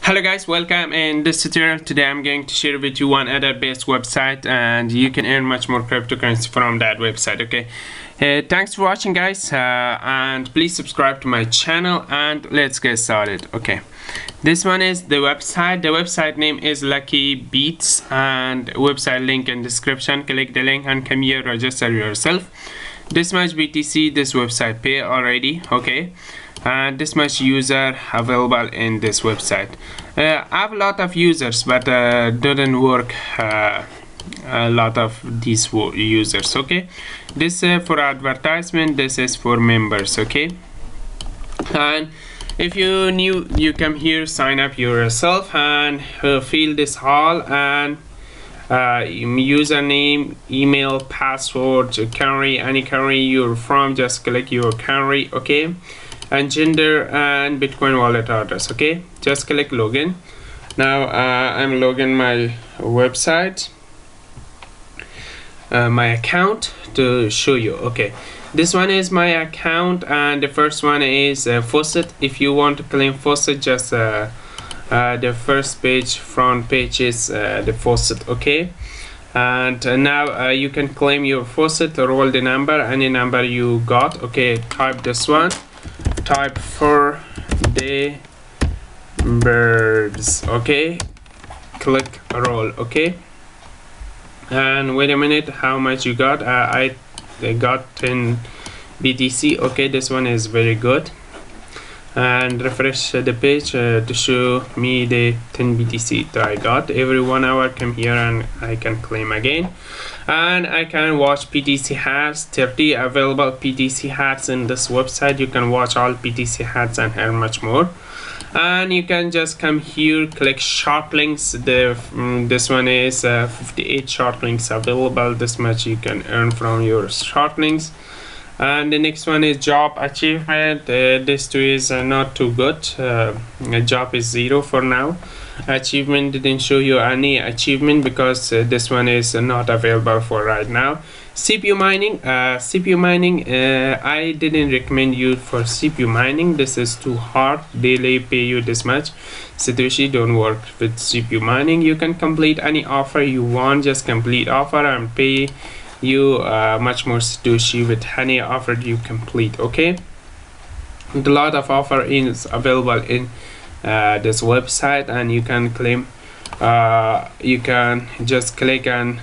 Hello guys, welcome. In this tutorial today I'm going to share with you one other best website and you can earn much more cryptocurrency from that website. Okay, thanks for watching guys, and please subscribe to my channel and let's get started. Okay, this one is the website name is LuckyBits and website link in description. Click the link and come here, register yourself. This much BTC this website pay already. Okay, and this much user available in this website. I have a lot of users, but didn't work a lot of these users. Okay, this for advertisement, this is for members. Okay, and if you new, you come here, sign up yourself and fill this all and username, email, password, country, any country you're from, just click your country. Okay, and gender and Bitcoin wallet address. Okay, just click login. Now I'm logging my website, my account to show you. Okay, this one is my account and the first one is Faucet. If you want to claim Faucet, just the first page, front page is the Faucet. Okay, and now you can claim your Faucet. Roll the number, any number you got. Okay, type this one, type for the birds. Okay, click roll. Okay, and wait a minute, how much you got? I got 10 BTC. Okay, this one is very good, and refresh the page to show me the 10 BTC that I got. Every 1 hour come here and I can claim again, and I can watch PTC hats. 30 available PTC hats in this website. You can watch all PTC hats and earn much more. And you can just come here, click short links. This one is 58 short links available. This much you can earn from your short links. And the next one is job achievement. This two is not too good. Job is 0 for now. Achievement didn't show you any achievement because this one is not available for right now. CPU mining, I didn't recommend you for CPU mining. This is too hard. They pay you this much Satoshi. Don't work with CPU mining. You can complete any offer you want. Just complete offer and pay you much more Satoshi with any offer you complete. Okay, and a lot of offer is available in this website, and you can claim, you can just click and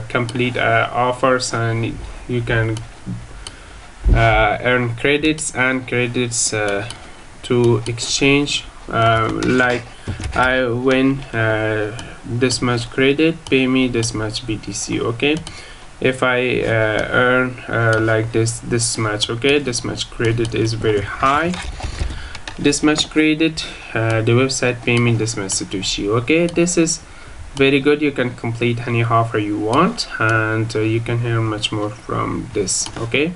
complete offers, and you can earn credits and credits to exchange. Like I win this much credit, pay me this much BTC. Okay, if I earn like this much, okay, this much credit is very high. This much credit, the website pay me this much Satoshi. Okay, this is very good. You can complete any offer you want, and you can earn much more from this. Okay,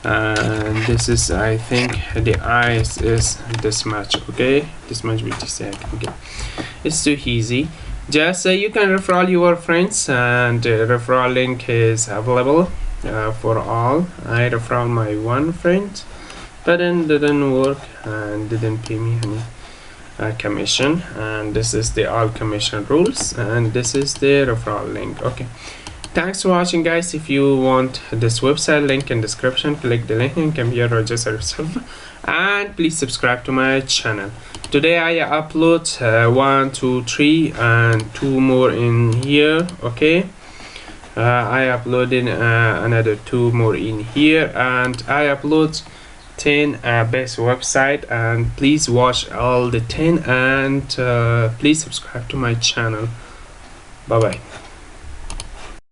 and this is, I think the ice is this much. Okay, this much BTC I can get. It's too easy. Just you can refer your friends, and referral link is available for all. I refer my one friend, but then didn't work and didn't pay me any commission. And this is the all commission rules, and this is the referral link. Okay, thanks for watching guys. If you want this website, link in description, click the link and come here, register yourself, and please subscribe to my channel. Today I upload 1 2 3 and 2 more in here. Okay, I uploaded another 2 more in here, and I upload 10 best website, and please watch all the 10, and please subscribe to my channel. Bye bye.